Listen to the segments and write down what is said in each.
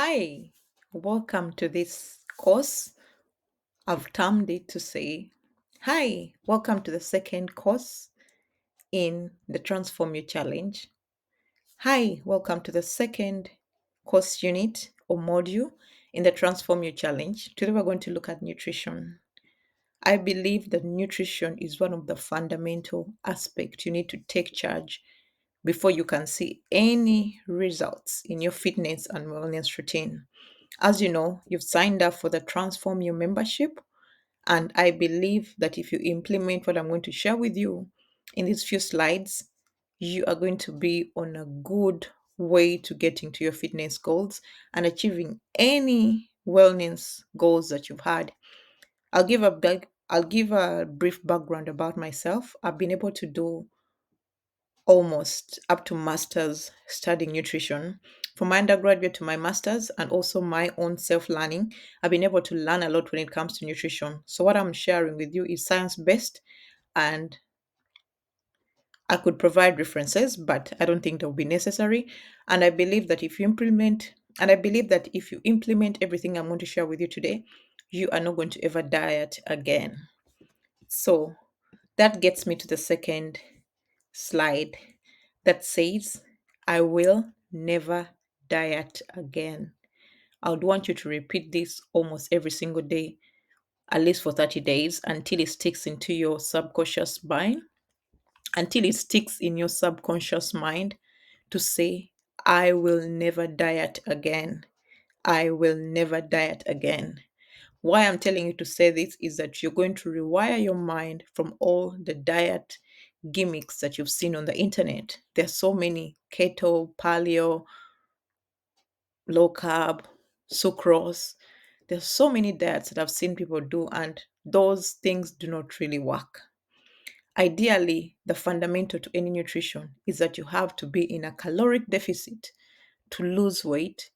Hi, welcome to this course. I've termed it to say, Hi, welcome to the second course in the Transform You Challenge. Hi, welcome to the second course unit or module in the Transform You Challenge. Today we're going to look at nutrition. I believe that nutrition is one of the fundamental aspects you need to take charge before you can see any results in your fitness and wellness routine. As you know, you've signed up for the Transform You membership, and I believe that if you implement what I'm going to share with you in these few slides, you are going to be on a good way to getting to your fitness goals and achieving any wellness goals that you've had. I'll give a brief background about myself. I've been able to do almost up to master's studying nutrition. From my undergraduate to my master's, and also my own self learning, I've been able to learn a lot when it comes to nutrition. So, what I'm sharing with you is science based, and I could provide references, but I don't think that will be necessary. And I believe that if you implement everything I'm going to share with you today, you are not going to ever diet again. So, that gets me to the second slide that says, I will never diet again. I would want you to repeat this almost every single day, at least for 30 days, until it sticks into your subconscious mind, until it sticks in your subconscious mind to say, I will never diet again. I will never diet again. Why I'm telling you to say this is that you're going to rewire your mind from all the diet gimmicks that you've seen on the internet. There's so many: keto, paleo, low carb, sucrose. There's so many diets that I've seen people do, and those things do not really work. Ideally, the fundamental to any nutrition is that you have to be in a caloric deficit to lose weight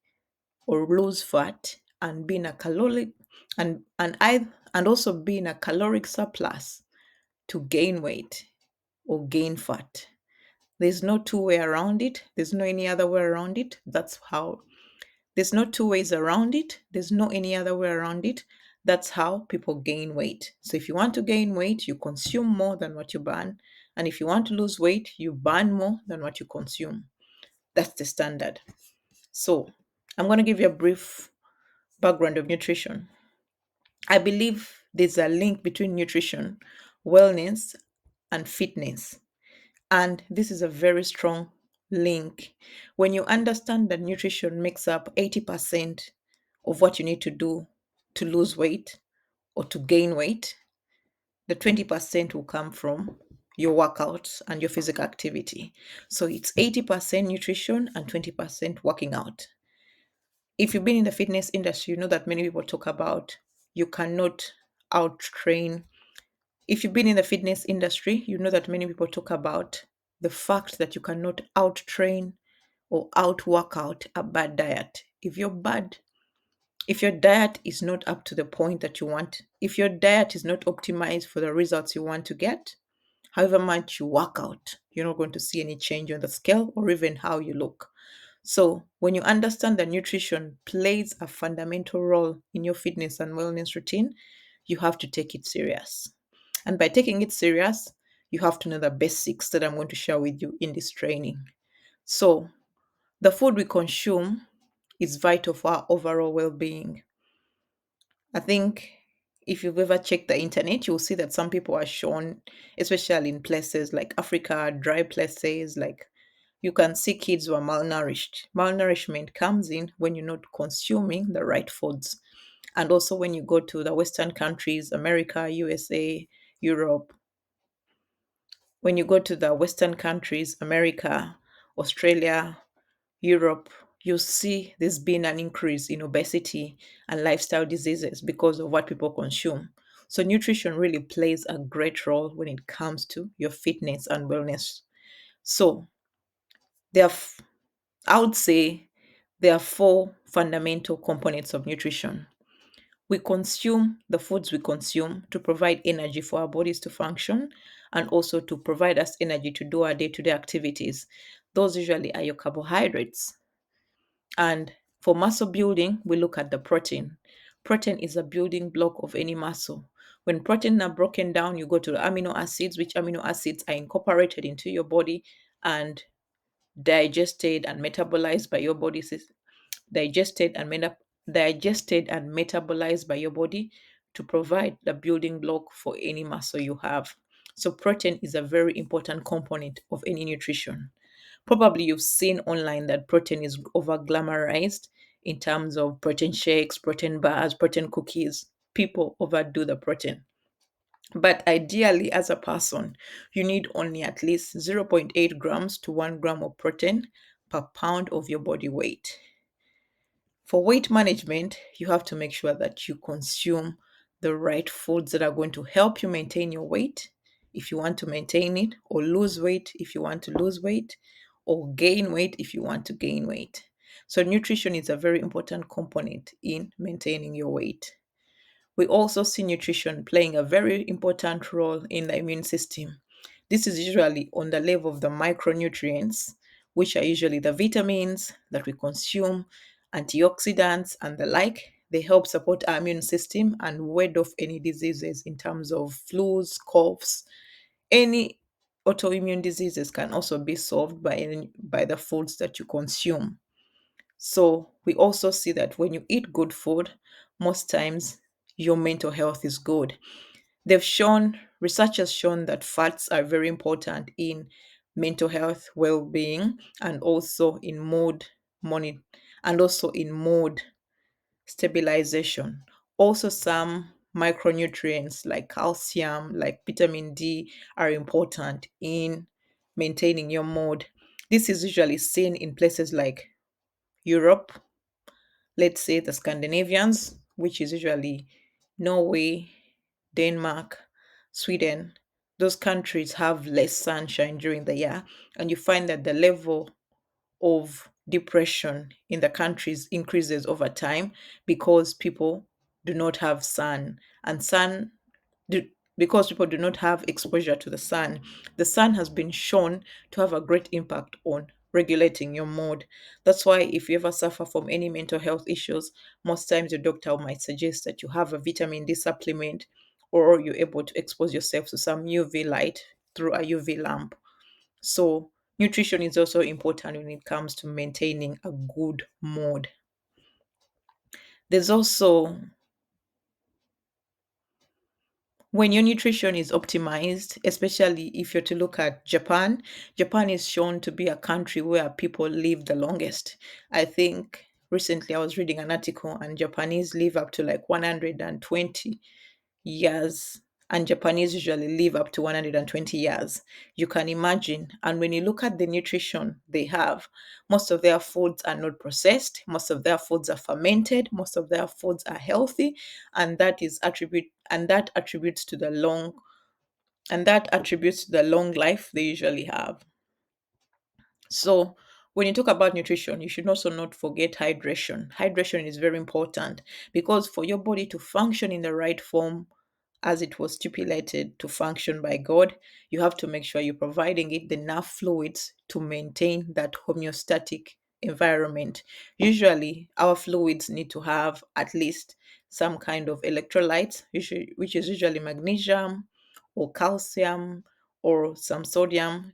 or lose fat, and be in a caloric and also be in a caloric surplus to gain weight or gain fat. There's no two way around it. There's no any other way around it. There's no two ways around it. There's no any other way around it. That's how people gain weight. So if you want to gain weight, you consume more than what you burn. And if you want to lose weight, you burn more than what you consume. That's the standard. So I'm going to give you a brief background of nutrition. I believe there's a link between nutrition, wellness, and fitness. And this is a very strong link. When you understand that nutrition makes up 80% of what you need to do to lose weight or to gain weight, the 20% will come from your workouts and your physical activity. So it's 80% nutrition and 20% working out. If you've been in the fitness industry, you know that many people talk about you cannot out train. If you've been in the fitness industry, you know that many people talk about the fact that you cannot out train or out work out a bad diet. If your diet is not up to the point that you want, if your diet is not optimized for the results you want to get, however much you work out, you're not going to see any change on the scale or even how you look. So, when you understand that nutrition plays a fundamental role in your fitness and wellness routine, you have to take it serious. And by taking it serious, you have to know the basics that I'm going to share with you in this training. So, the food we consume is vital for our overall well being. I think if you've ever checked the internet, you'll see that some people are shown, especially in places like Africa, dry places, like you can see kids who are malnourished. Malnourishment comes in when you're not consuming the right foods. And also when you go to the Western countries, America, USA, Europe, when you go to the Western countries, America, Australia, Europe, you see there's been an increase in obesity and lifestyle diseases because of what people consume. So, nutrition really plays a great role when it comes to your fitness and wellness. So, there are, I would say, there are four fundamental components of nutrition. We consume the foods we consume to provide energy for our bodies to function and also to provide us energy to do our day to day activities. Those usually are your carbohydrates. And For muscle building, we look at the protein. Protein is a building block of any muscle. When protein are broken down, you go to the amino acids, which amino acids are incorporated into your body and digested and metabolized by your body digested and digested and metabolized by your body to provide the building block for any muscle you have. So protein is a very important component of any nutrition. Probably you've seen online that protein is over glamorized in terms of protein shakes, protein bars, protein cookies. People overdo the protein. But ideally, as a person, you need only at least zero point 0.8 grams to 1 gram of protein per pound of your body weight. For weight management, you have to make sure that you consume the right foods that are going to help you maintain your weight if you want to maintain it, or lose weight if you want to lose weight, or gain weight if you want to gain weight. So, nutrition is a very important component in maintaining your weight. We also see nutrition playing a very important role in the immune system. This is usually on the level of the micronutrients, which are usually the vitamins that we consume, antioxidants, and the like. They help support our immune system and ward off any diseases in terms of flus, coughs. Any autoimmune diseases can also be solved by the foods that you consume. So we also see that when you eat good food, most times your mental health is good. Research has shown that fats are very important in mental health, well-being, and also in money, and also in mood stabilization. Also, some micronutrients like calcium, like vitamin D, are important in maintaining your mood. This is usually seen in places like Europe, let's say the Scandinavians, which is usually Norway, Denmark, Sweden. Those countries have less sunshine during the year, and you find that the level of depression in the countries increases over time because people do not have sun, and do, because people do not have exposure to the sun. The sun has been shown to have a great impact on regulating your mood. That's why if you ever suffer from any mental health issues, most times your doctor might suggest that you have a vitamin D supplement, or you're able to expose yourself to some UV light through a UV lamp. So nutrition is also important when it comes to maintaining a good mood. There's also when your nutrition is optimized, especially if you're to look at Japan, Japan is shown to be a country where people live the longest. I think recently I was reading an article and Japanese live up to like 120 years, and Japanese usually live up to 120 years. You can imagine. And when you look at the nutrition they have, most of their foods are not processed, most of their foods are fermented, most of their foods are healthy, and that attributes to the long life they usually have. So when you talk about nutrition, you should also not forget hydration. Hydration is very important because for your body to function in the right form as it was stipulated to function by God, you have to make sure you're providing it enough fluids to maintain that homeostatic environment. Usually, our fluids need to have at least some kind of electrolytes, which is usually magnesium or calcium or some sodium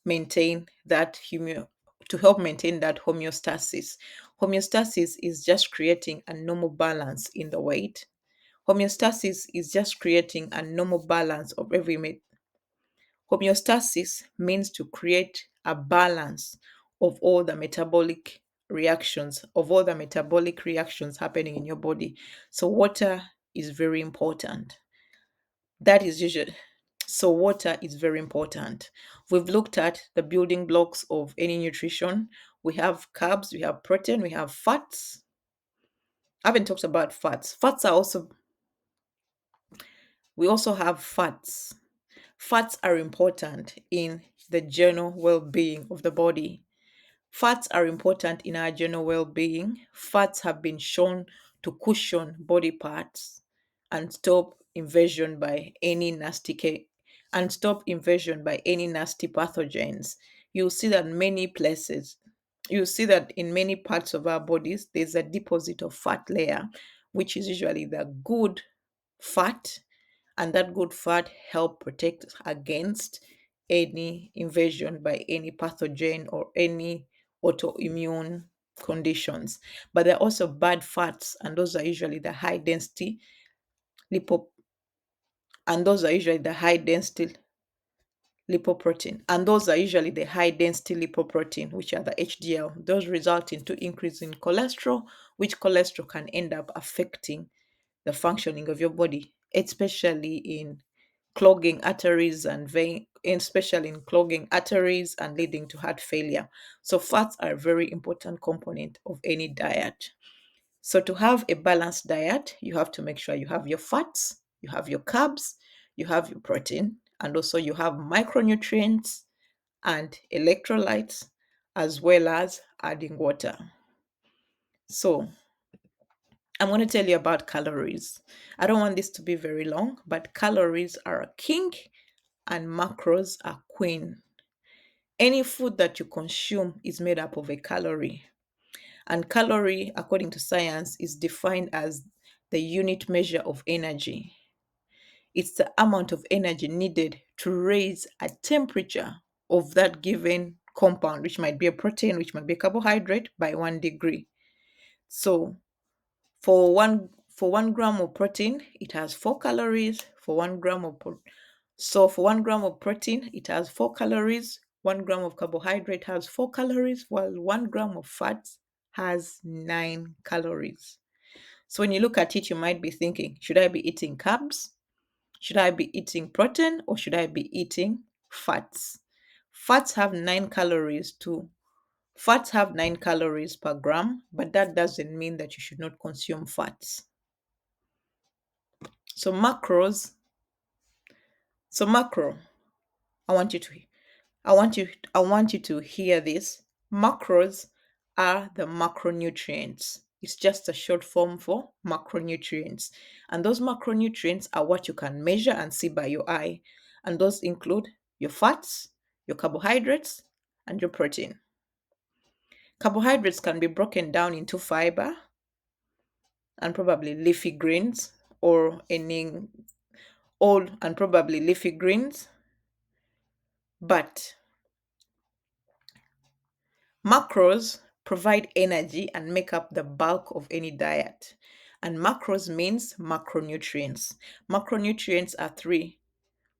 maintain that humio to help maintain that homeostasis. Homeostasis is just creating a normal balance in the weight. Homeostasis is just creating a normal balance of Homeostasis means to create a balance of all the metabolic reactions happening in your body. So water is very important. That is usually so water is very important. We've looked at the building blocks of any nutrition. We have carbs, we have protein, we have fats. I haven't talked about fats. We also have fats. Fats are important in the general well-being of the body. Fats are important in our general well-being. Fats have been shown to cushion body parts and stop invasion by any nasty pathogens. You'll see that many places. You see that in many parts of our bodies, there's a deposit of fat layer, which is usually the good fat, and that good fat help protect against any invasion by any pathogen or any autoimmune conditions. But there are also bad fats, and those are usually the high density lipo and those are usually the high density lipoprotein. And those are usually the high density lipoprotein, which are the HDL. Those result into increase in cholesterol, which cholesterol can end up affecting the functioning of your body, especially in clogging arteries and vein, especially in clogging arteries and leading to heart failure. So fats are a very important component of any diet. So to have a balanced diet, you have to make sure you have your fats, you have your carbs, you have your protein, and also you have micronutrients and electrolytes, as well as adding water. So I'm going to tell you about calories. I don't want this to be very long, but calories are a king and macros are queen. Any food that you consume is made up of a calorie. And calorie, according to science, is defined as the unit measure of energy. It's the amount of energy needed to raise a temperature of that given compound, which might be a protein, which might be a carbohydrate, by 1 degree. So for 1 gram of protein, it has 4 calories. For 1 gram of protein, it has 4 calories. 1 gram of carbohydrate has 4 calories, while 1 gram of fat has 9 calories. So when you look at it, you might be thinking, should I be eating carbs? Should I be eating protein, or should I be eating fats? Fats have 9 calories too. Fats have 9 calories per gram, but that doesn't mean that you should not consume fats. So macros, so macro, I want you to I want you to hear this. Macros are the macronutrients. It's just a short form for macronutrients. And those macronutrients are what you can measure and see by your eye. And those include your fats, your carbohydrates, and your protein. Carbohydrates can be broken down into fiber and probably leafy greens or any all and probably leafy greens. But macros provide energy and make up the bulk of any diet. And macros means macronutrients. Macronutrients are three.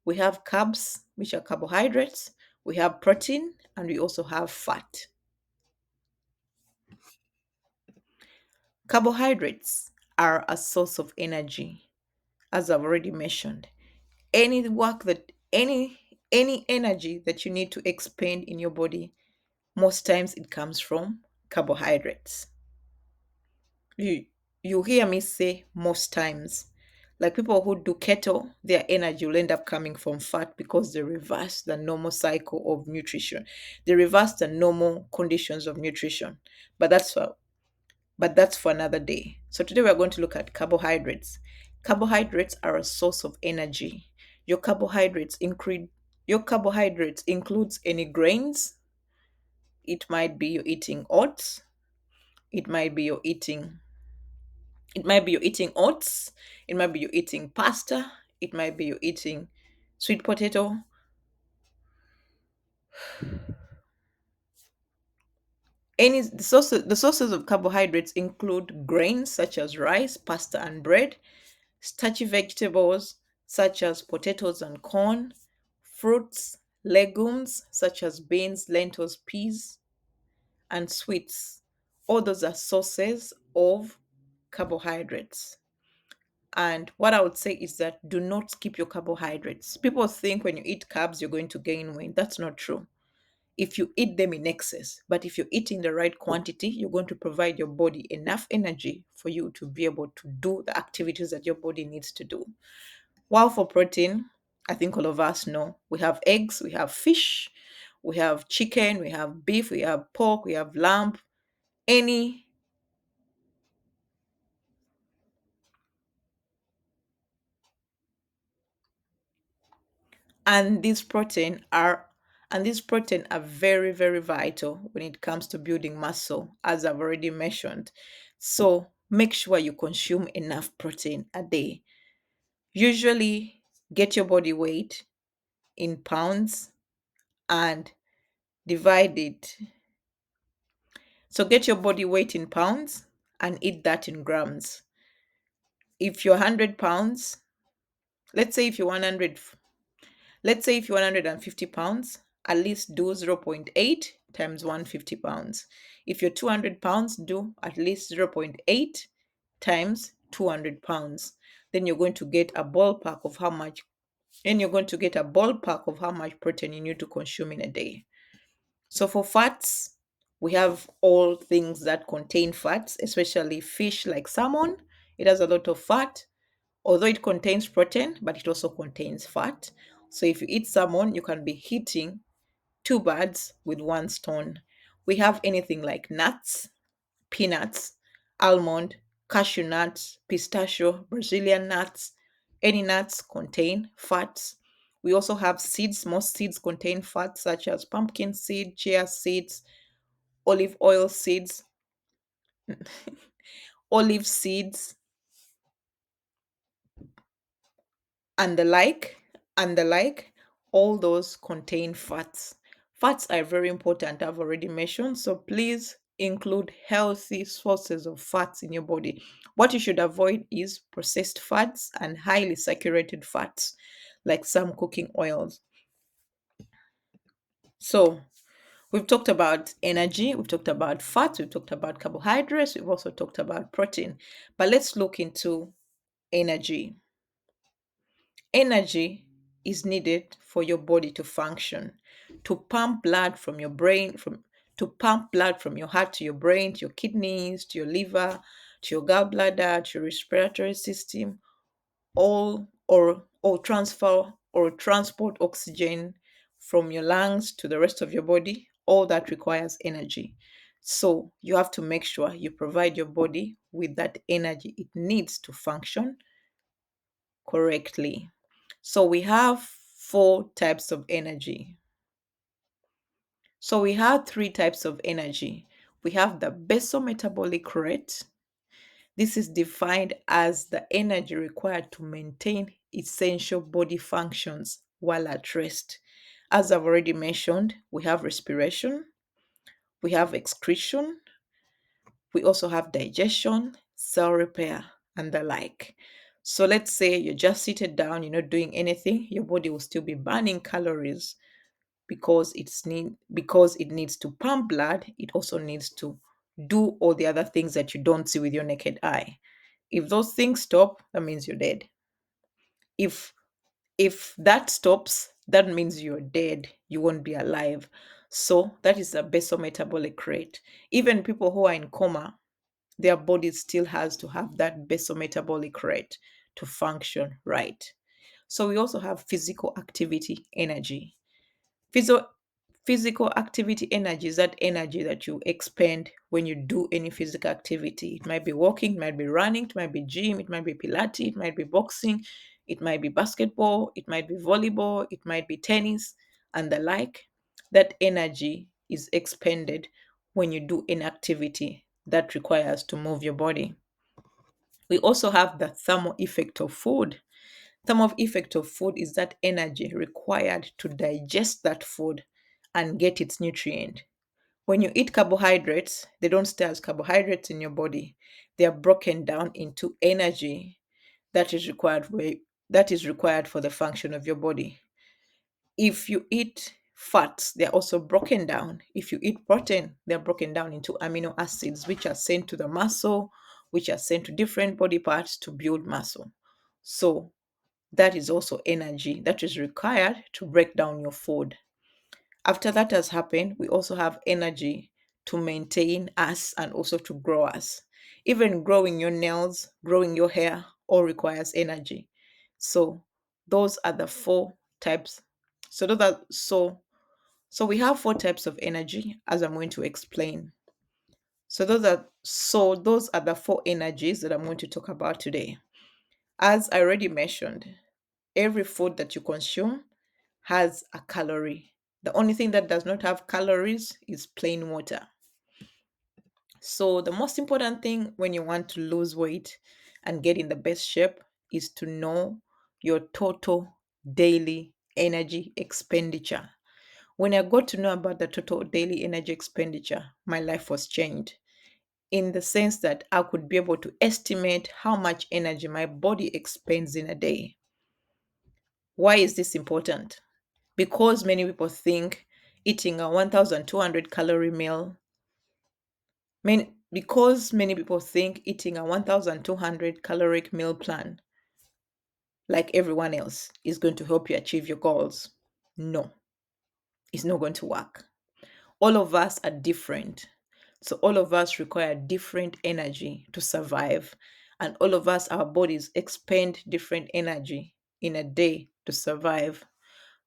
We have carbs, which are carbohydrates, we have protein, and we also have fat. Carbohydrates are a source of energy, as I've already mentioned. Any work that any energy that you need to expend in your body, most times it comes from carbohydrates. You hear me say most times. Like people who do keto, their energy will end up coming from fat because they reverse the normal cycle of nutrition. They reverse the normal conditions of nutrition. But that's for another day. So today we're going to look at carbohydrates. Carbohydrates are a source of energy. Your carbohydrates include your carbohydrates includes any grains. It might be you're eating oats. It might be you're eating It might be you're eating oats. It might be you're eating pasta. It might be you're eating sweet potato. The sources of carbohydrates include grains such as rice, pasta, and bread, starchy vegetables such as potatoes and corn, fruits, legumes such as beans, lentils, peas, and sweets. All those are sources of carbohydrates. And what I would say is that do not skip your carbohydrates. People think when you eat carbs, you're going to gain weight. That's not true. If you eat them in excess, but if you eat in the right quantity, you're going to provide your body enough energy for you to be able to do the activities that your body needs to do. While for protein, I think all of us know we have eggs, we have fish, we have chicken, we have beef, we have pork, we have lamb, any and these protein are And these protein are very, very vital when it comes to building muscle, as I've already mentioned. So make sure you consume enough protein a day. Usually get your body weight in pounds and divide it. So get your body weight in pounds and eat that in grams. If you're 100 pounds, let's say if you're 100, let's say if you're 150 pounds, at least do zero point 0.8 times 150 pounds. If you're 200 pounds, do at least zero point 0.8 times 200 pounds. Then you're going to get a ballpark of how much, then you're going to get a ballpark of how much protein you need to consume in a day. So for fats, we have all things that contain fats, especially fish like salmon. It has a lot of fat, although it contains protein, but it also contains fat. So if you eat salmon, you can be hitting two birds with one stone. We have anything like nuts, peanuts, almond, cashew nuts, pistachio, Brazilian nuts. Any nuts contain fats. We also have seeds. Most seeds contain fats, such as pumpkin seed, chia seeds, olive oil seeds, olive seeds, and the like, all those contain fats. Fats are very important, I've already mentioned, so please include healthy sources of fats in your body. What you should avoid is processed fats and highly saturated fats, like some cooking oils. So we've talked about energy, we've talked about fats, we've talked about carbohydrates, we've also talked about protein, but let's look into energy. Energy is needed for your body to function, to pump blood from your brain, to pump blood from your heart to your brain, to your kidneys, to your liver, to your gallbladder, to your respiratory system, or transfer or transport oxygen from your lungs to the rest of your body. All that requires energy. So you have to make sure you provide your body with that energy it needs to function correctly. So we have four types of energy. So we have three types of energy. We have the basal metabolic rate. This is defined as the energy required to maintain essential body functions while at rest. As I've already mentioned, we have respiration, we have excretion, we also have digestion, cell repair, and the like. So let's say you're just seated down, you're not doing anything, your body will still be burning calories because it needs to pump blood. It also needs to do all the other things that you don't see with your naked eye. If those things stop, that means you're dead. If if that stops, that means you're dead, you won't be alive. So that is the basal metabolic rate. Even people who are in coma, their body still has to have that basal metabolic rate to function right. So we also have physical activity energy. Physio- Physical activity energy is that energy that you expend when you do any physical activity. It might be walking, it might be running, it might be gym, it might be Pilates, it might be boxing, it might be basketball, it might be volleyball, it might be tennis, and the like. That energy is expended when you do an activity that requires to move your body. We also have the thermal effect of food. Thermal effect of food is that energy required to digest that food and get its nutrient. When you eat carbohydrates, they don't stay as carbohydrates in your body. They are broken down into energy that is required for the function of your body. If you eat fats, they're also broken down. If you eat protein, they're broken down into amino acids, which are sent to the muscle, which are sent to different body parts to build muscle. So that is also energy that is required to break down your food. After that has happened, we also have energy to maintain us and also to grow us. Even growing your nails, growing your hair, all requires energy. So those are the four types. So those are so we have four types of energy as I'm going to explain. So those are the four energies that I'm going to talk about today. As I already mentioned, every food that you consume has a calorie The only thing that does not have calories is plain water. So, the most important thing when you want to lose weight and get in the best shape is to know your total daily energy expenditure. When I got to know about the total daily energy expenditure, my life was changed in the sense that I could be able to estimate how much energy my body expends in a day. Why is this important? Because many people think eating a 1200 calorie meal, because many people think eating a 1200 caloric meal plan, like everyone else, is going to help you achieve your goals. No, it's not going to work. All of us are different. So all of us require different energy to survive. And all of us, our bodies expend different energy in a day to survive.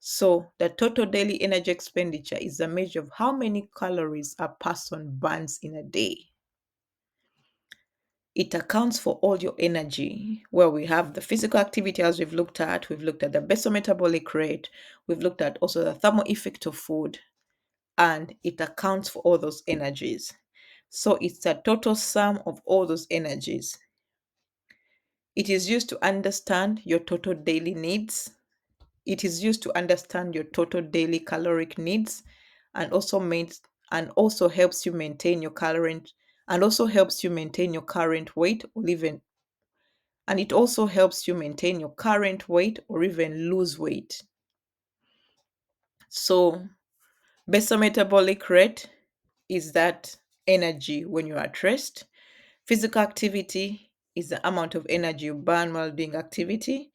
So the total daily energy expenditure is a measure of how many calories a person burns in a day. It accounts for all your energy, where we have the physical activity as we've looked at the basal metabolic rate, we've looked at also the thermal effect of food, and it accounts for all those energies. So it's a total sum of all those energies. It is used to understand your total daily needs. It is used to understand your total daily caloric needs, and also helps you maintain your current weight, or even and it also helps you maintain your current weight or even lose weight. So basal metabolic rate is that energy when you're at rest. Physical activity is the amount of energy you burn while doing activity,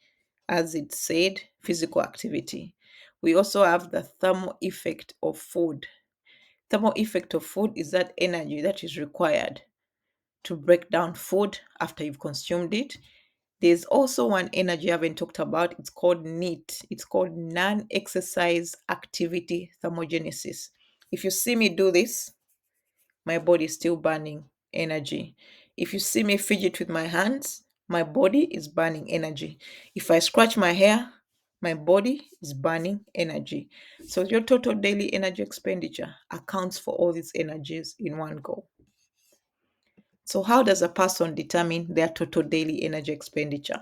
as it said, physical activity. We also have the thermal effect of food. Thermal effect of food is that energy that is required to break down food after you've consumed it. There's also one energy I haven't talked about. It's called NEAT. It's called non-exercise activity thermogenesis. If you see me do this, my body is still burning energy. If you see me fidget with my hands, my body is burning energy. If I scratch my hair, my body is burning energy. So your total daily energy expenditure accounts for all these energies in one go. So how does a person determine their total daily energy expenditure?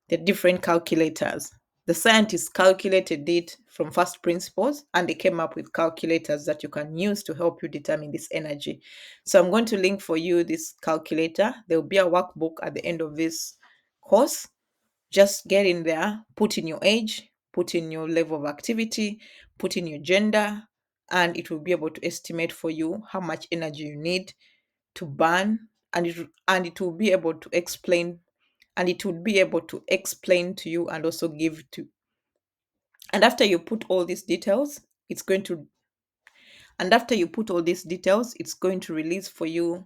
The different calculators. The scientists calculated it from first principles, and they came up with calculators that you can use to help you determine this energy. So I'm going to link for you this calculator. There will be a workbook at the end of this course. Just get in there, put in your age, put in your level of activity, put in your gender, and it will be able to estimate for you how much energy you need to burn, and it will be able to explain and it would be able to explain to you and also give to and after you put all these details it's going to and after you put all these details it's going to release for you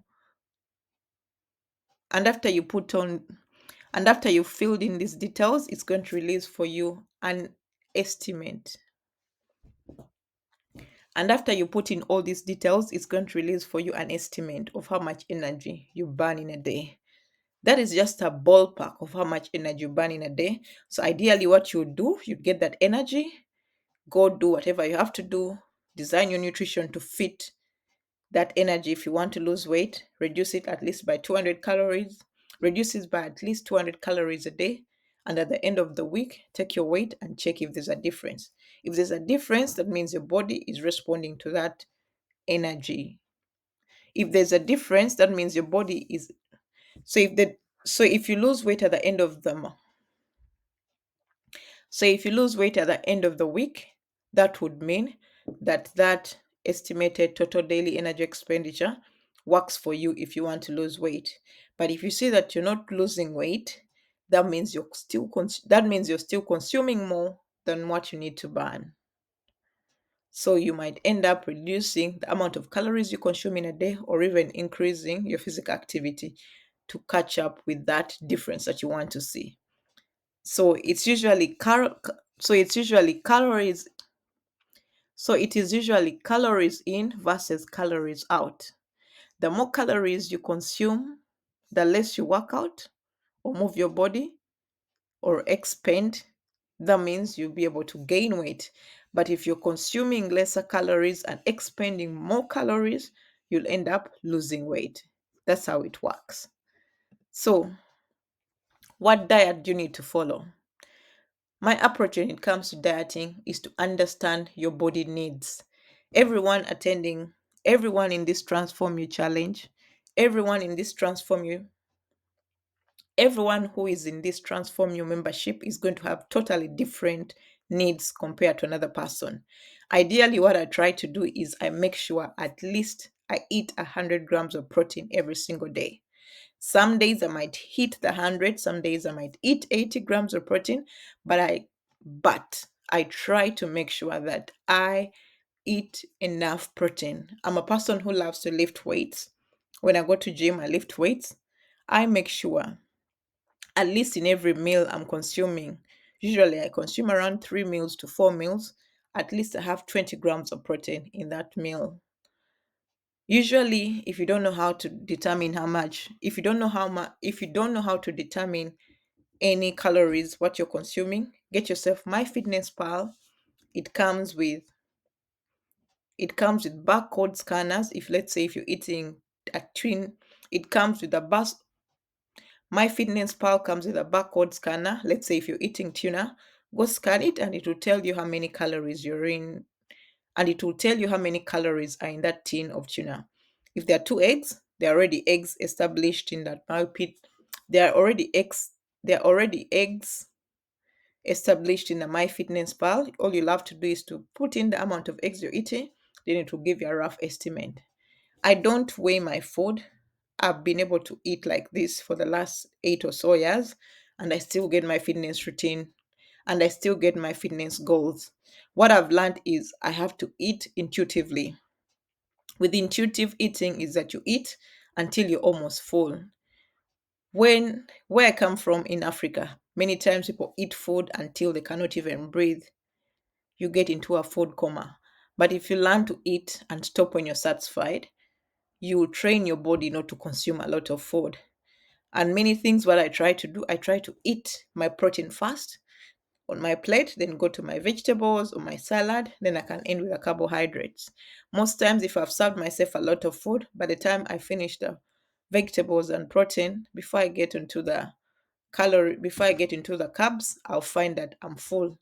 and after you put on and after you filled in these details it's going to release for you an estimate. And after you put in all these details it's going to release for you an estimate of how much energy you burn in a day. That is just a ballpark of how much energy you burn in a day. So ideally what you do, you get that energy, go do whatever you have to do, design your nutrition to fit that energy. If you want to lose weight, reduce it at least by 200 calories, reduce it by at least 200 calories a day. And at the end of the week, take your weight and check if there's a difference. If there's a difference, that means your body is responding to that energy. If there's a difference, that means your body is so if the so if you lose weight at the end of the mo- So if you lose weight at the end of the week, that would mean that estimated total daily energy expenditure works for you if you want to lose weight. But if you see that you're not losing weight, that means you're still consuming more than what you need to burn. So you might end up reducing the amount of calories you consume in a day or even increasing your physical activity to catch up with that difference that you want to see. So it's usually so it's usually calories so it is usually calories in versus calories out. The more calories you consume, the less you work out or move your body or expend. That means you'll be able to gain weight. But if you're consuming lesser calories and expending more calories, you'll end up losing weight. That's how it works. So, what diet do you need to follow? My approach when it comes to dieting is to understand your body needs. Everyone attending, everyone in this Transform You challenge, everyone in this Transform You, everyone who is in this Transform You membership is going to have totally different needs compared to another person. Ideally, what I try to do is I make sure at least I eat 100 grams of protein every single day. Some days I might hit the 100, some days I might eat 80 grams of protein, but I try to make sure that I eat enough protein. I'm a person who loves to lift weights. When I go to gym, I lift weights. I make sure at least in every meal I'm consuming, usually I consume around 3 meals to 4 meals, at least I have 20 grams of protein in that meal. Usually, if you don't know how to determine how much, if you don't know how to determine any calories what you're consuming, get yourself MyFitnessPal. It comes with barcode scanners. If let's say if you're eating a twin, it comes with a bus. MyFitnessPal comes with a barcode scanner. Let's say if you're eating tuna, go scan it and it will tell you how many calories you're in, and it will tell you how many calories are in that tin of tuna. If there are two eggs, there are already eggs established in that pit. There are already eggs. There are already eggs established in the MyFitnessPal. All you'll have to do is to put in the amount of eggs you're eating. Then it will give you a rough estimate. I don't weigh my food. I've been able to eat like this for the last 8 or so years, and I still get my fitness routine and I still get my fitness goals. What I've learned is I have to eat intuitively. With intuitive eating is that you eat until you're almost full. Where I come from in Africa, many times people eat food until they cannot even breathe. You get into a food coma. But if you learn to eat and stop when you're satisfied, you will train your body not to consume a lot of food. And many things what I try to do, I try to eat my protein first on my plate, then go to my vegetables or my salad, then I can end with the carbohydrates. Most times, if I've served myself a lot of food, by the time I finish the vegetables and protein, before I get into the carbs, I'll find that I'm full.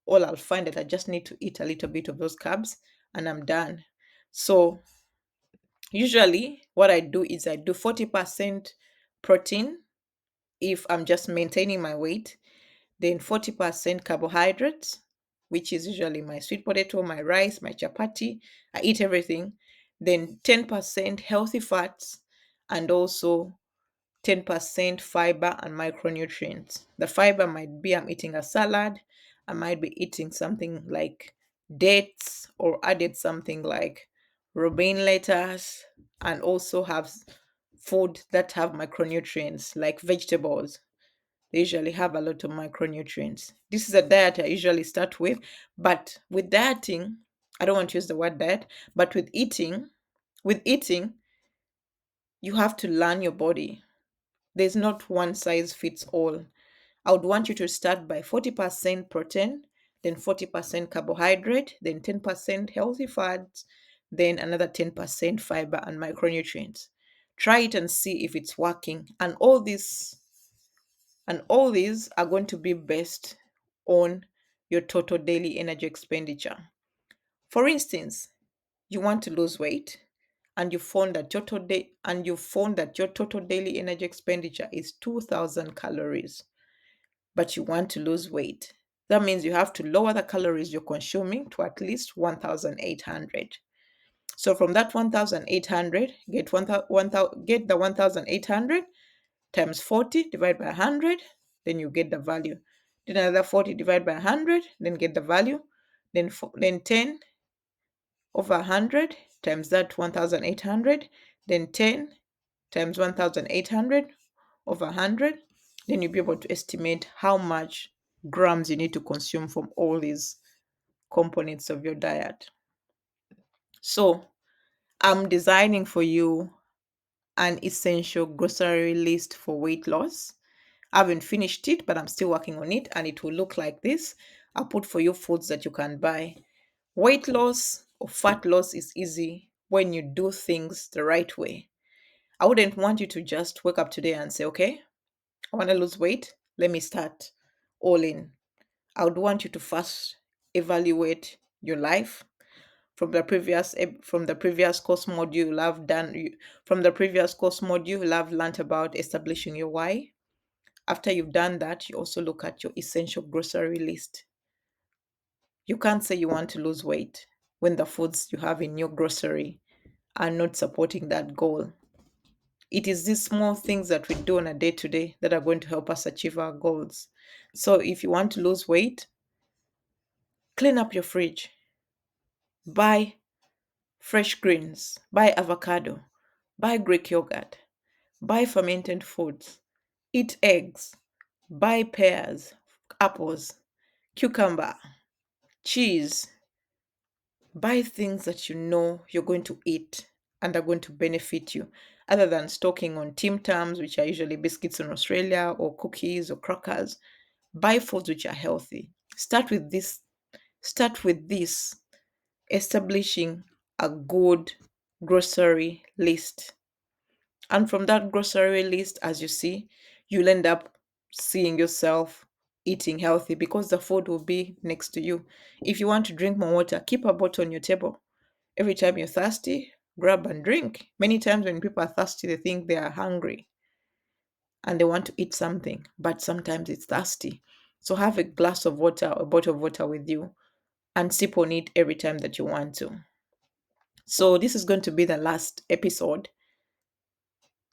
Or I'll find that I just need to eat a little bit of those carbs and I'm done. So usually what I do is I do 40% protein if I'm just maintaining my weight, then 40% carbohydrates, which is usually my sweet potato, my rice, my chapati. I eat everything. Then 10% healthy fats and also 10% fiber and micronutrients. The fiber might be I'm eating a salad, I might be eating something like dates or added something like romaine lettuce, and also have food that have micronutrients like vegetables. They usually have a lot of micronutrients. This is a diet I usually start with, but with dieting, I don't want to use the word diet, but with eating, you have to learn your body. There's not one size fits all. I would want you to start by 40% protein, then 40% carbohydrate, then 10% healthy fats, then another 10% fiber and micronutrients. Try it and see if it's working. And all these are going to be based on your total daily energy expenditure. For instance, you want to lose weight and you found that your total daily energy expenditure is 2000 calories, but you want to lose weight. That means you have to lower the calories you're consuming to at least 1800. So from that 1800, get the 1800 times 40 divided by 100, then you get the value. Then another 40 divided by 100, then get the value. Then 10 over 100 times that 1800, then 10 times 1800 over 100, then you'll be able to estimate how much grams you need to consume from all these components of your diet. So I'm designing for you an essential grocery list for weight loss. I haven't finished it, but I'm still working on it, and it will look like this. I'll put for you foods that you can buy. Weight loss or fat loss is easy when you do things the right way. I wouldn't want you to just wake up today and say, okay, I want to lose weight. Let me start all in. I would want you to first evaluate your life from the previous course module you'll have done from the previous course module you'll have learned about establishing your why. After you've done that, you also look at your essential grocery list. You can't say you want to lose weight when the foods you have in your grocery are not supporting that goal. It is these small things that we do on a day to day that are going to help us achieve our goals. So if you want to lose weight, clean up your fridge, buy fresh greens, buy avocado, buy Greek yogurt, buy fermented foods, eat eggs, buy pears, apples, cucumber, cheese. Buy things that you know you're going to eat and are going to benefit you, other than stocking on Tim Tams, which are usually biscuits in Australia, or cookies or crackers. Buy foods which are healthy. Start with this, establishing a good grocery list. And from that grocery list, as you see, you'll end up seeing yourself eating healthy because the food will be next to you. If you want to drink more water, keep a bottle on your table. Every time you're thirsty, grab and drink. Many times when people are thirsty, they think they are hungry and they want to eat something, but sometimes it's thirsty. So have a glass of water or a bottle of water with you and sip on it every time that you want to. So this is going to be the last episode.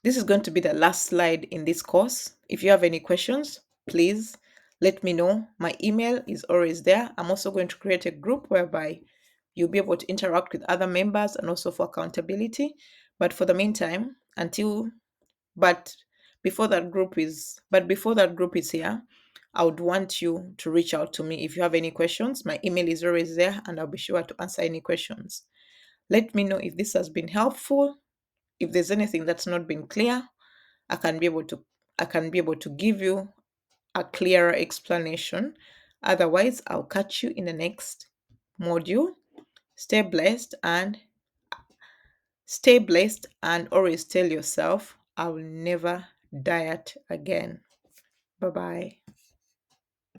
This is going to be the last slide in this course. If you have any questions, please let me know. My email is always there. I'm also going to create a group whereby you'll be able to interact with other members and also for accountability. But for the meantime, but before that group is here, I would want you to reach out to me if you have any questions. My email is always there and I'll be sure to answer any questions. Let me know if this has been helpful. If there's anything that's not been clear, I can be able to I can be able to give you a clearer explanation. Otherwise, I'll catch you in the next module. Stay blessed and always tell yourself, I will never diet again. Bye bye.